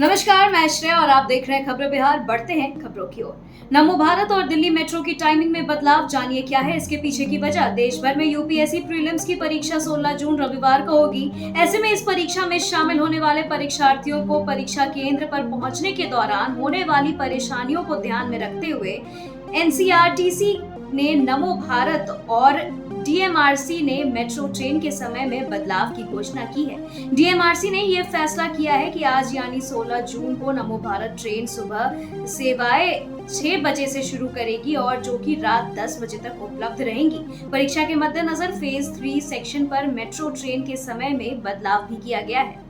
नमस्कार, मैं श्रेया और आप देख रहे हैं खबरें बिहार। बढ़ते हैं खबरों की ओर। नमो भारत और दिल्ली मेट्रो की टाइमिंग में बदलाव, जानिए क्या है इसके पीछे की वजह। देश भर में यूपीएससी प्रीलिम्स की परीक्षा 16 जून रविवार को होगी। ऐसे में इस परीक्षा में शामिल होने वाले परीक्षार्थियों को परीक्षा केंद्र पर पहुंचने के दौरान होने वाली परेशानियों को ध्यान में रखते हुए एनसीईआरटी ने नमो भारत और डीएमआरसी ने मेट्रो ट्रेन के समय में बदलाव की घोषणा की है। डीएमआरसी ने यह फैसला किया है कि आज यानी 16 जून को नमो भारत ट्रेन सुबह सेवाएं 6 बजे से शुरू करेगी और जो कि रात 10 बजे तक उपलब्ध रहेंगी। परीक्षा के मद्देनजर फेज 3 सेक्शन पर मेट्रो ट्रेन के समय में बदलाव भी किया गया है।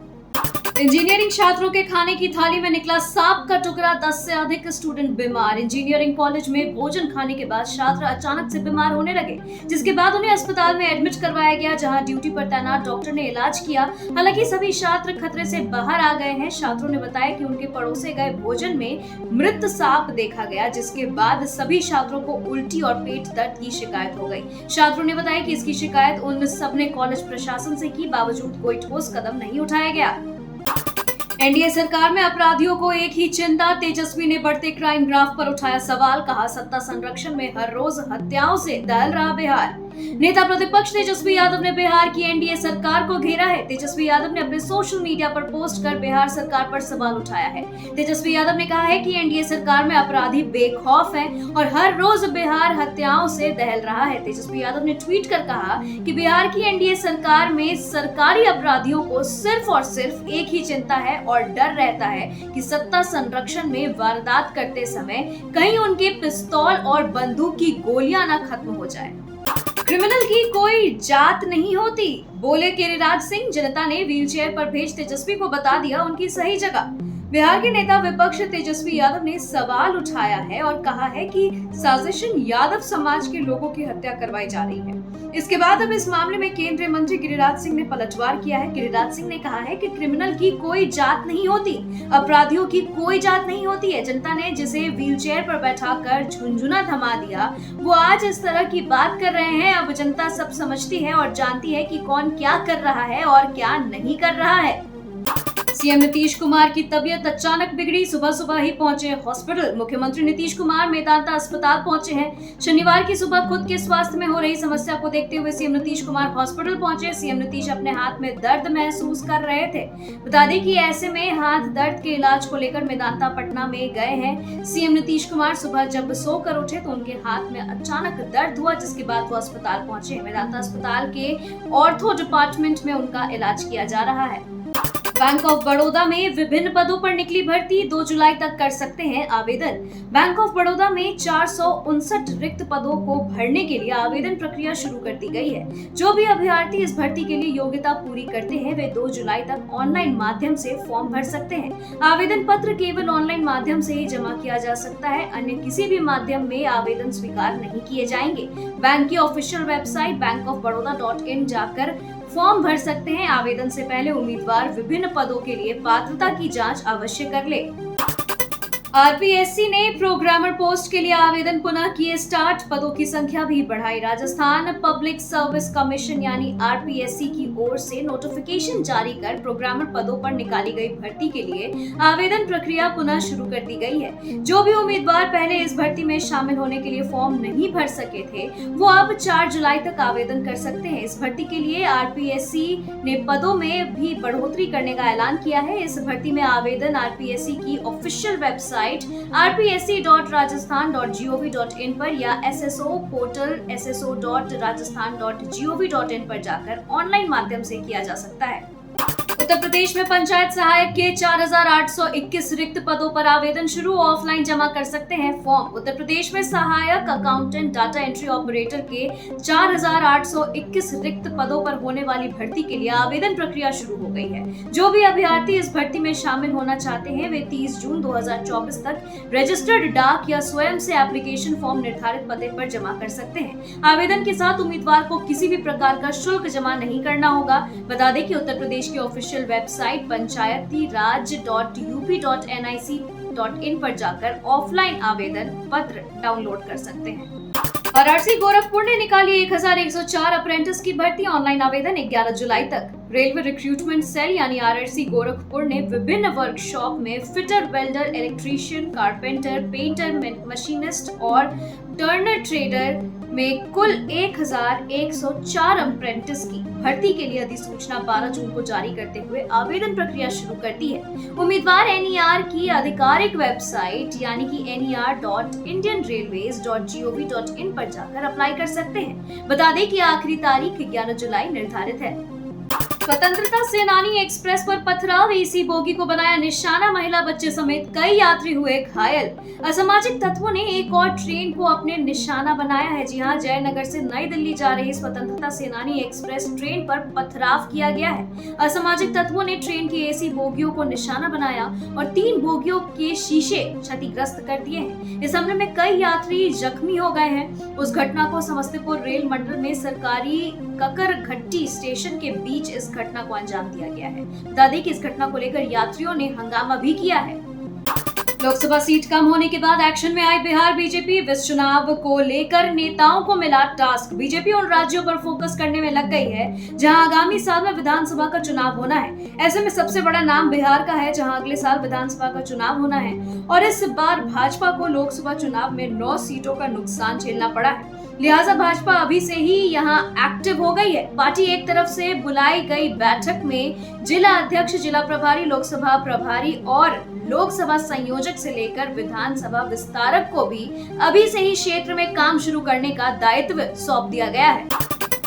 इंजीनियरिंग छात्रों के खाने की थाली में निकला सांप का टुकड़ा, 10 से अधिक स्टूडेंट बीमार। इंजीनियरिंग कॉलेज में भोजन खाने के बाद छात्र अचानक से बीमार होने लगे, जिसके बाद उन्हें अस्पताल में एडमिट करवाया गया, जहां ड्यूटी पर तैनात डॉक्टर ने इलाज किया। हालांकि सभी छात्र खतरे से बाहर आ गए हैं। छात्रों ने बताया कि उनके परोसे गए भोजन में मृत सांप देखा गया, जिसके बाद सभी छात्रों को उल्टी और पेट दर्द की शिकायत हो गई। छात्रों ने बताया कि इसकी शिकायत उन सबने कॉलेज प्रशासन से की, बावजूद कोई ठोस कदम नहीं उठाया गया। एनडीए सरकार में अपराधियों को एक ही चिंता, तेजस्वी ने बढ़ते क्राइम ग्राफ पर उठाया सवाल, कहा सत्ता संरक्षण में हर रोज हत्याओं से दहल रहा बिहार। नेता प्रतिपक्ष तेजस्वी यादव ने बिहार की एनडीए सरकार को घेरा है। तेजस्वी यादव ने अपने सोशल मीडिया पर पोस्ट कर बिहार सरकार पर सवाल उठाया है। तेजस्वी यादव ने कहा है कि एनडीए सरकार में अपराधी बेखौफ हैं और हर रोज बिहार हत्याओं से दहल रहा है। तेजस्वी यादव ने ट्वीट कर कहा कि बिहार की एनडीए सरकार में सरकारी अपराधियों को सिर्फ और सिर्फ एक ही चिंता है और डर रहता है कि सत्ता संरक्षण में वारदात करते समय कहीं उनके पिस्तौल और बंदूक की गोलियां न खत्म हो जाए। क्रिमिनल की कोई जात नहीं होती, बोले गिरिराज सिंह। जनता ने व्हीलचेयर पर भेज तेजस्वी को बता दिया उनकी सही जगह। बिहार के नेता विपक्ष तेजस्वी यादव ने सवाल उठाया है और कहा है कि साजिशन यादव समाज के लोगों की हत्या करवाई जा रही है। इसके बाद अब इस मामले में केंद्रीय मंत्री गिरिराज सिंह ने पलटवार किया है। गिरिराज सिंह ने कहा है कि क्रिमिनल की कोई जात नहीं होती, अपराधियों की कोई जात नहीं होती है। जनता ने जिसे व्हीलचेयर पर बैठाकर झुनझुना थमा दिया, वो आज इस तरह की बात कर रहे हैं। अब जनता सब समझती है और जानती है कि कौन क्या कर रहा है और क्या नहीं कर रहा है। सीएम नीतीश कुमार की तबीयत अचानक बिगड़ी, सुबह सुबह ही पहुंचे हॉस्पिटल। मुख्यमंत्री नीतीश कुमार मेदांता अस्पताल पहुंचे हैं। शनिवार की सुबह खुद के स्वास्थ्य में हो रही समस्या को देखते हुए सीएम नीतीश कुमार हॉस्पिटल पहुंचे। सीएम नीतीश अपने हाथ में दर्द महसूस कर रहे थे। बता दें कि ऐसे में हाथ दर्द के इलाज को लेकर मेदांता पटना में गए हैं। सीएम नीतीश कुमार सुबह जब सोकर उठे तो उनके हाथ में अचानक दर्द हुआ, जिसके बाद वो अस्पताल पहुंचे। मेदांता अस्पताल के ऑर्थो डिपार्टमेंट में उनका इलाज किया जा रहा है। बैंक ऑफ बड़ौदा में विभिन्न पदों पर निकली भर्ती, 2 जुलाई तक कर सकते हैं आवेदन। बैंक ऑफ बड़ौदा में 459 रिक्त पदों को भरने के लिए आवेदन प्रक्रिया शुरू कर दी गई है। जो भी अभ्यर्थी इस भर्ती के लिए योग्यता पूरी करते हैं वे 2 जुलाई तक ऑनलाइन माध्यम से फॉर्म भर सकते हैं। आवेदन पत्र केवल ऑनलाइन माध्यम से ही जमा किया जा सकता है, अन्य किसी भी माध्यम में आवेदन स्वीकार नहीं किए जाएंगे। बैंक की ऑफिशियल वेबसाइट bankofbaroda.in जाकर फॉर्म भर सकते हैं। आवेदन से पहले उम्मीदवार विभिन्न पदों के लिए पात्रता की जांच अवश्य कर ले। आरपीएससी ने प्रोग्रामर पोस्ट के लिए आवेदन पुनः किए स्टार्ट, पदों की संख्या भी बढ़ाई। राजस्थान पब्लिक सर्विस कमीशन यानी आरपीएससी की ओर से नोटिफिकेशन जारी कर प्रोग्रामर पदों पर निकाली गई भर्ती के लिए आवेदन प्रक्रिया पुनः शुरू कर दी गई है। जो भी उम्मीदवार पहले इस भर्ती में शामिल होने के लिए फॉर्म नहीं भर सके थे, वो अब 4 जुलाई तक आवेदन कर सकते हैं। इस भर्ती के लिए आरपीएससी ने पदों में भी बढ़ोतरी करने का ऐलान किया है। इस भर्ती में आवेदन आरपीएससी की ऑफिशियल वेबसाइट rpsc.rajasthan.gov.in पर या एसएसओ पोर्टल sso.rajasthan.gov.in पर जाकर ऑनलाइन माध्यम से किया जा सकता है। उत्तर प्रदेश में पंचायत सहायक के 4,821 रिक्त पदों पर आवेदन शुरू, ऑफलाइन जमा कर सकते हैं फॉर्म। उत्तर प्रदेश में सहायक अकाउंटेंट डाटा एंट्री ऑपरेटर के 4,821 रिक्त पदों पर होने वाली भर्ती के लिए आवेदन प्रक्रिया शुरू हो गई है। जो भी अभ्यर्थी इस भर्ती में शामिल होना चाहते हैं वे 30 जून 2024 तक रजिस्टर्ड डाक या स्वयं से एप्लीकेशन फॉर्म निर्धारित पते पर जमा कर सकते हैं। आवेदन के साथ उम्मीदवार को किसी भी प्रकार का शुल्क जमा नहीं करना होगा। बता दें कि उत्तर प्रदेश की ऑफिशियल वेबसाइट panchayati-raj.up.nic.in पर जाकर ऑफलाइन आवेदन पत्र डाउनलोड कर सकते हैं। वाराणसी गोरखपुर ने निकाली 1104 अप्रेंटिस की भर्ती। ऑनलाइन आवेदन 11 जुलाई तक। रेलवे रिक्रूटमेंट सेल यानी आरआरसी गोरखपुर ने विभिन्न वर्कशॉप में fitter, welder, electrician, carpenter, painter, machinist और टर्नर ट्रेडर में कुल 1104 अप्रेंटिस की भर्ती के लिए अधिसूचना 12 जून को जारी करते हुए आवेदन प्रक्रिया शुरू कर दी है। उम्मीदवार एनईआर की आधिकारिक वेबसाइट यानी कि ner.indianrailways.gov.in पर जाकर अप्लाई कर सकते हैं। बता दें कि आखिरी तारीख 11 जुलाई निर्धारित है। स्वतंत्रता सेनानी एक्सप्रेस पर पथराव, एसी बोगी को बनाया निशाना, महिला बच्चे समेत कई यात्री हुए घायल। असामाजिक तत्वों ने एक और ट्रेन को अपने निशाना बनाया है। जी हां, जयनगर से नई दिल्ली जा रही स्वतंत्रता सेनानी एक्सप्रेस ट्रेन पर पथराव किया गया है। असामाजिक तत्वों ने ट्रेन की एसी बोगियों को निशाना बनाया और 3 बोगियों के शीशे क्षतिग्रस्त कर दिए हैं। इस हमले में कई यात्री जख्मी हो गए हैं। उस घटना को समस्तीपुर रेल मंडल में सरकारी ककरघट्टी स्टेशन के बीच इस घटना को अंजाम दिया गया है। बता दें कि इस घटना को लेकर यात्रियों ने हंगामा भी किया है। लोकसभा सीट कम होने के बाद एक्शन में आई बिहार बीजेपी। इस चुनाव को लेकर नेताओं को मिला टास्क। बीजेपी उन राज्यों पर फोकस करने में लग गई है जहां आगामी साल में विधानसभा का चुनाव होना है। ऐसे में सबसे बड़ा नाम बिहार का है, जहां अगले साल विधानसभा का चुनाव होना है और इस बार भाजपा को लोकसभा चुनाव में 9 सीटों का नुकसान झेलना पड़ा है। लिहाजा भाजपा अभी से ही यहाँ एक्टिव हो गई है। पार्टी एक तरफ से बुलाई गई बैठक में जिला अध्यक्ष, जिला प्रभारी, लोकसभा प्रभारी और लोकसभा संयोजक से लेकर विधानसभा विस्तारक को भी अभी से ही क्षेत्र में काम शुरू करने का दायित्व सौंप दिया गया है।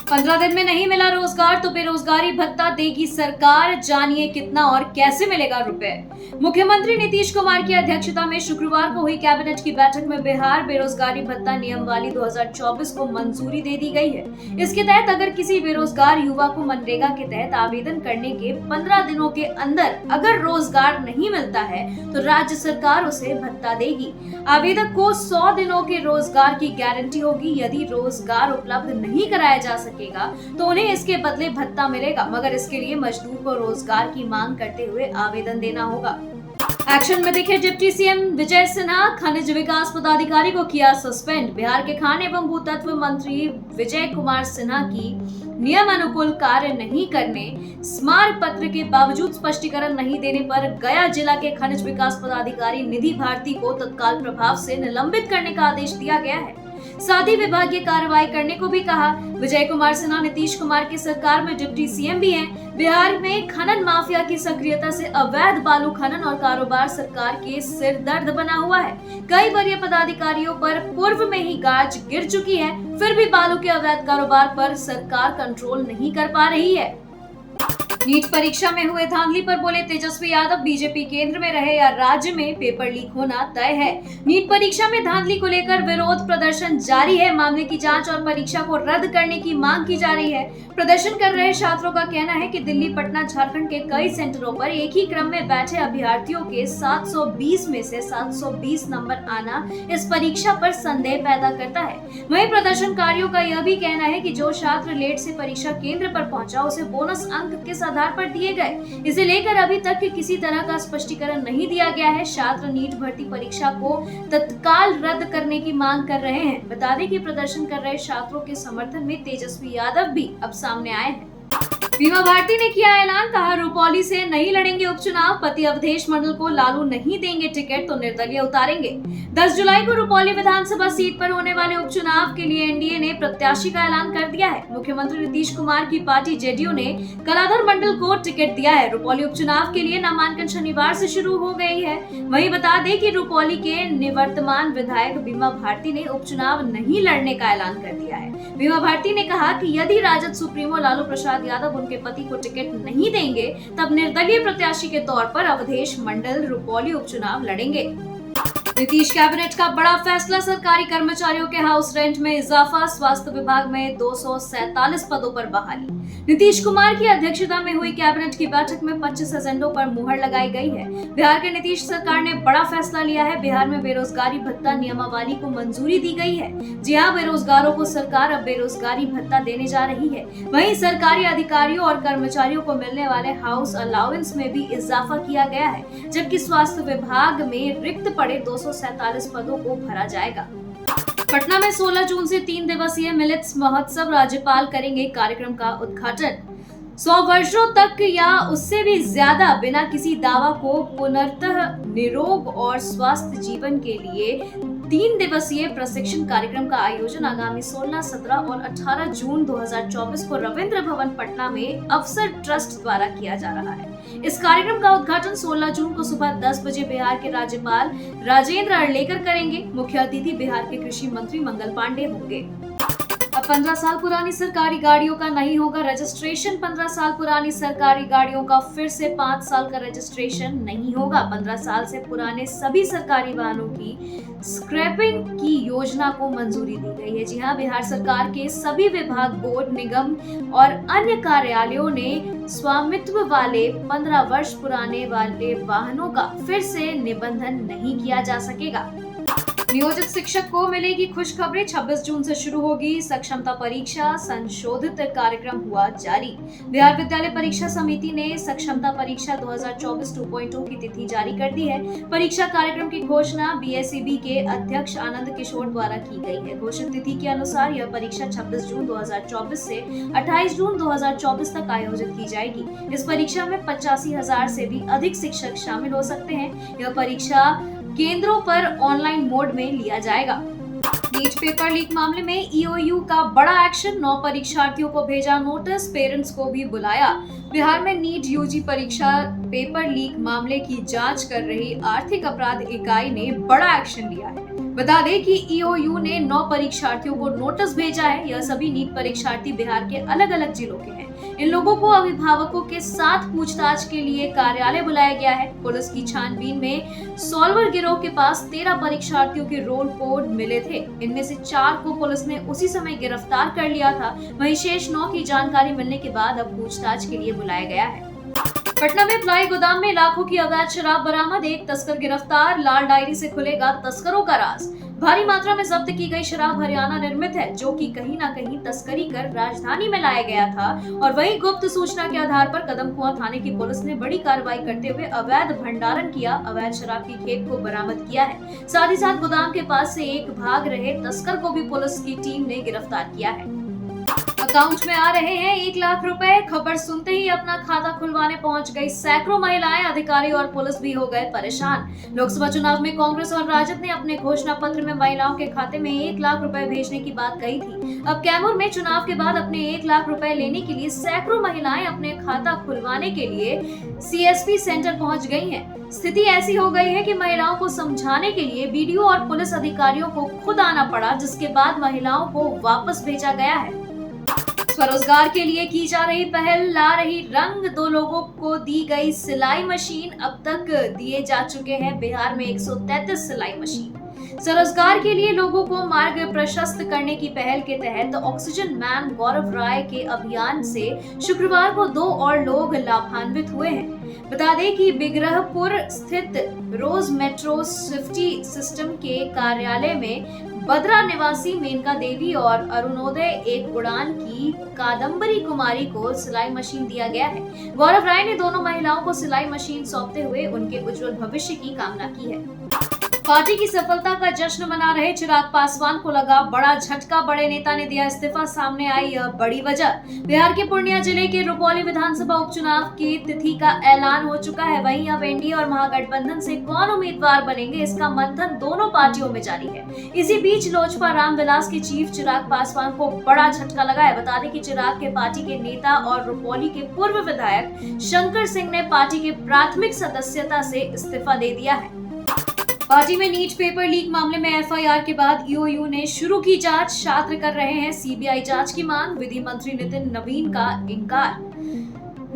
15 दिन में नहीं मिला रोजगार तो बेरोजगारी भत्ता देगी सरकार। जानिए कितना और कैसे मिलेगा रुपए। मुख्यमंत्री नीतीश कुमार की अध्यक्षता में शुक्रवार को हुई कैबिनेट की बैठक में बिहार बेरोजगारी भत्ता नियमावली 2024 को मंजूरी दे दी गई है। इसके तहत अगर किसी बेरोजगार युवा को मनरेगा के तहत आवेदन करने के 15 दिनों के अंदर अगर रोजगार नहीं मिलता है तो राज्य सरकार उसे भत्ता देगी। आवेदक को 100 दिनों के रोजगार की गारंटी होगी। यदि रोजगार उपलब्ध नहीं कराया जा सकेगा तो उन्हें इसके बदले भत्ता मिलेगा, मगर इसके लिए मजदूर को रोजगार की मांग करते हुए आवेदन देना होगा। एक्शन में दिखे डिप्टी सीएम विजय सिन्हा। खनिज विकास पदाधिकारी को किया सस्पेंड। बिहार के खान एवं भूतत्व मंत्री विजय कुमार सिन्हा की नियम अनुकूल कार्य नहीं करने, स्मारक पत्र के बावजूद स्पष्टीकरण नहीं देने पर गया जिला के खनिज विकास पदाधिकारी निधि भारती को तत्काल प्रभाव से निलंबित करने का आदेश दिया गया है। साथ ही विभागीय कार्रवाई करने को भी कहा। विजय कुमार सिन्हा नीतीश कुमार की सरकार में डिप्टी सीएम भी हैं। बिहार में खनन माफिया की सक्रियता से अवैध बालू खनन और कारोबार सरकार के सिर दर्द बना हुआ है। कई वरीय पदाधिकारियों पर पूर्व में ही गाज गिर चुकी है, फिर भी बालू के अवैध कारोबार पर सरकार कंट्रोल नहीं कर पा रही है। नीट परीक्षा में हुए धांधली पर बोले तेजस्वी यादव, बीजेपी केंद्र में रहे या राज्य में पेपर लीक होना तय है। नीट परीक्षा में धांधली को लेकर विरोध प्रदर्शन जारी है। मामले की जांच और परीक्षा को रद्द करने की मांग की जा रही है। प्रदर्शन कर रहे छात्रों का कहना है कि दिल्ली, पटना, झारखंड के कई सेंटरों पर एक ही क्रम में बैठे अभ्यर्थियों के 720 में से 720 नंबर आना इस परीक्षा पर संदेह पैदा करता है। वहीं प्रदर्शनकारियों का यह भी कहना है कि जो छात्र लेट से परीक्षा केंद्र पर पहुंचा उसे बोनस अंक किस आधार पर दिए गए, इसे लेकर अभी तक किसी तरह का स्पष्टीकरण नहीं दिया गया है। छात्र नीट भर्ती परीक्षा को तत्काल रद्द करने की मांग कर रहे हैं। बता दें कि प्रदर्शन कर रहे छात्रों के समर्थन में तेजस्वी यादव भी अब सामने आए हैं। बीमा भारती ने किया ऐलान, कहा रुपौली से नहीं लड़ेंगे उपचुनाव। पति अवधेश मंडल को लालू नहीं देंगे टिकट तो निर्दलीय उतारेंगे। 10 जुलाई को रुपौली विधानसभा सीट पर होने वाले उपचुनाव के लिए एनडीए ने प्रत्याशी का ऐलान कर दिया है। मुख्यमंत्री नीतीश कुमार की पार्टी जेडीयू ने कलाधर मंडल को टिकट दिया है। रुपौली उपचुनाव के लिए नामांकन शनिवार से शुरू हो गई है। वहीं बता दें कि रुपौली के निवर्तमान विधायक बीमा भारती ने उपचुनाव नहीं लड़ने का ऐलान कर दिया है। बीमा भारती ने कहा कि यदि राजद सुप्रीमो लालू प्रसाद यादव उनके पति को टिकट नहीं देंगे तब निर्दलीय प्रत्याशी के तौर पर अवधेश मंडल रुपौली उपचुनाव लड़ेंगे। नीतीश कैबिनेट का बड़ा फैसला, सरकारी कर्मचारियों के हाउस रेंट में इजाफा, स्वास्थ्य विभाग में 247 पदों पर बहाली। नीतीश कुमार की अध्यक्षता में हुई कैबिनेट की बैठक में 25 एजेंडों पर मुहर लगाई गई है। बिहार के नीतीश सरकार ने बड़ा फैसला लिया है। बिहार में बेरोजगारी भत्ता नियमावली को मंजूरी दी गई है। जी हां, बेरोजगारों को सरकार अब बेरोजगारी भत्ता देने जा रही है। वहीं सरकारी अधिकारियों और कर्मचारियों को मिलने वाले हाउस अलाउंस में भी इजाफा किया गया है, जबकि स्वास्थ्य विभाग में रिक्त पड़े 247 पदों को भरा जाएगा। पटना में 16 जून से 3 दिवसीय मिलेट्स महोत्सव, राज्यपाल करेंगे कार्यक्रम का उद्घाटन। 100 वर्षों तक या उससे भी ज्यादा बिना किसी दावा को पुनर्तः निरोग और स्वस्थ जीवन के लिए 3 दिवसीय प्रशिक्षण कार्यक्रम का आयोजन आगामी 16, 17 और 18 जून 2024 को रविंद्र भवन पटना में अवसर ट्रस्ट द्वारा किया जा रहा है। इस कार्यक्रम का उद्घाटन 16 जून को सुबह 10 बजे बिहार के राज्यपाल राजेंद्र अर्लेकर करेंगे। मुख्य अतिथि बिहार के कृषि मंत्री मंगल पांडे होंगे। अब 15 साल पुरानी सरकारी गाड़ियों का नहीं होगा रजिस्ट्रेशन। 15 साल पुरानी सरकारी गाड़ियों का फिर से 5 साल का रजिस्ट्रेशन नहीं होगा। 15 साल से पुराने सभी सरकारी वाहनों की स्क्रैपिंग की योजना को मंजूरी दी गई है। जी हां, बिहार सरकार के सभी विभाग, बोर्ड, निगम और अन्य कार्यालयों ने स्वामित्व वाले 15 वर्ष पुराने वाले वाहनों का फिर से निबंधन नहीं किया जा सकेगा। नियोजित शिक्षक को मिलेगी खुशखबरी। 26 जून से शुरू होगी सक्षमता परीक्षा, संशोधित कार्यक्रम हुआ जारी। बिहार विद्यालय परीक्षा समिति ने सक्षमता परीक्षा 2024 2.0 की तिथि जारी कर दी है। परीक्षा कार्यक्रम की घोषणा बीएसईबी के अध्यक्ष आनंद किशोर द्वारा की गई है। घोषित तिथि के अनुसार यह परीक्षा 26 जून 2024 से 28 जून 2024 तक आयोजित की जाएगी। इस परीक्षा में 85,000 से भी अधिक शिक्षक शामिल हो सकते हैं। यह परीक्षा केंद्रों पर ऑनलाइन मोड में लिया जाएगा। नीट पेपर लीक मामले में ईओयू का बड़ा एक्शन। 9 परीक्षार्थियों को भेजा नोटिस, पेरेंट्स को भी बुलाया। बिहार में नीट यूजी परीक्षा पेपर लीक मामले की जांच कर रही आर्थिक अपराध इकाई ने बड़ा एक्शन लिया है। बता दें कि ईओयू ने 9 परीक्षार्थियों को नोटिस भेजा है। यह सभी नीट परीक्षार्थी बिहार के अलग अलग जिलों के हैं। इन लोगों को अभिभावकों के साथ पूछताछ के लिए कार्यालय बुलाया गया है। पुलिस की छानबीन में सॉल्वर गिरोह के पास 13 परीक्षार्थियों के रोल कोड मिले थे। इनमें से 4 को पुलिस ने उसी समय गिरफ्तार कर लिया था। वहीं शेष 9 की जानकारी मिलने के बाद अब पूछताछ के लिए बुलाया गया है। पटना में प्लाई गोदाम में लाखों की अवैध शराब बरामद, 1 तस्कर गिरफ्तार। लाल डायरी से खुलेगा तस्करों का राज। भारी मात्रा में जब्त की गई शराब हरियाणा निर्मित है, जो कि कहीं न कहीं तस्करी कर राजधानी में लाया गया था। और वहीं गुप्त सूचना के आधार पर कदमकुआं थाने की पुलिस ने बड़ी कार्रवाई करते हुए अवैध भंडारण किया, अवैध शराब की खेप को बरामद किया है। साथ ही साथ गोदाम के पास से एक भाग रहे तस्कर को भी पुलिस की टीम ने गिरफ्तार किया है। अकाउंट में आ रहे हैं 1 लाख रुपए। खबर सुनते ही अपना खाता खुलवाने पहुंच गई सैकड़ों महिलाएं, अधिकारी और पुलिस भी हो गए परेशान। लोकसभा चुनाव में कांग्रेस और राजद ने अपने घोषणा पत्र में महिलाओं के खाते में 1 लाख रुपए भेजने की बात कही थी। अब कैमूर में चुनाव के बाद अपने 1 लाख रुपए लेने के लिए सैकड़ों महिलाएं अपने खाता खुलवाने के लिए सीएसपी सेंटर पहुंच गई हैं। स्थिति ऐसी हो गई है कि महिलाओं को समझाने के लिए बीडीओ और पुलिस अधिकारियों को खुद आना पड़ा, जिसके बाद महिलाओं को वापस भेजा गया है। स्वरोजगार के लिए की जा रही पहल ला रही रंग। 2 लोगों को दी गई सिलाई मशीन। अब तक दिए जा चुके हैं बिहार में 133 सिलाई मशीन। स्वरोजगार के लिए लोगों को मार्ग प्रशस्त करने की पहल के तहत ऑक्सीजन मैन गौरव राय के अभियान से शुक्रवार को 2 और लोग लाभान्वित हुए हैं। बता दें कि बिग्रहपुर स्थित रोज मेट्रो सेफ्टी सिस्टम के कार्यालय में बद्रा निवासी मेनका देवी और अरुणोदय एक उड़ान की कादम्बरी कुमारी को सिलाई मशीन दिया गया है। गौरव राय ने दोनों महिलाओं को सिलाई मशीन सौंपते हुए उनके उज्जवल भविष्य की कामना की है। पार्टी की सफलता का जश्न मना रहे चिराग पासवान को लगा बड़ा झटका। बड़े नेता ने दिया इस्तीफा, सामने आई यह बड़ी वजह। बिहार के पूर्णिया जिले के रुपौली विधानसभा उपचुनाव की तिथि का ऐलान हो चुका है। वहीं अब एनडीए और महागठबंधन से कौन उम्मीदवार बनेंगे, इसका मंथन दोनों पार्टियों में जारी है। इसी बीच लोजपा रामविलास के चीफ चिराग पासवान को बड़ा झटका लगा है। बता दें कि चिराग के पार्टी के नेता और रुपौली के पूर्व विधायक शंकर सिंह ने पार्टी के प्राथमिक सदस्यता से इस्तीफा दे दिया है। पार्टी में नीट पेपर लीक मामले में एफआईआर के बाद ईओयू ने शुरू की जांच। छात्र कर रहे हैं सीबीआई जांच की मांग। विधि मंत्री नितिन नवीन का इंकार।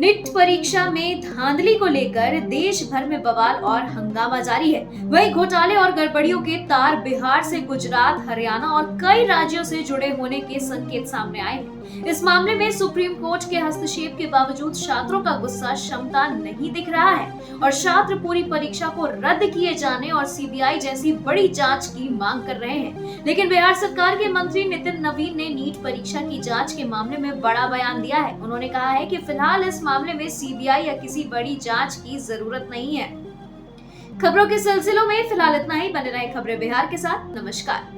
नीट परीक्षा में धांधली को लेकर देश भर में बवाल और हंगामा जारी है। वहीं घोटाले और गड़बड़ियों के तार बिहार से गुजरात, हरियाणा और कई राज्यों से जुड़े होने के संकेत सामने आए हैं। इस मामले में सुप्रीम कोर्ट के हस्तक्षेप के बावजूद छात्रों का गुस्सा शमता नहीं दिख रहा है और छात्र पूरी परीक्षा को रद्द किए जाने और सीबीआई जैसी बड़ी जांच की मांग कर रहे हैं। लेकिन बिहार सरकार के मंत्री नितिन नवीन ने नीट परीक्षा की जांच के मामले में बड़ा बयान दिया है। उन्होंने कहा है कि फिलहाल इस मामले में सीबीआई या किसी बड़ी जांच की जरूरत नहीं है। खबरों के सिलसिलों में फिलहाल इतना ही। बने रहे खबरें बिहार के साथ। नमस्कार।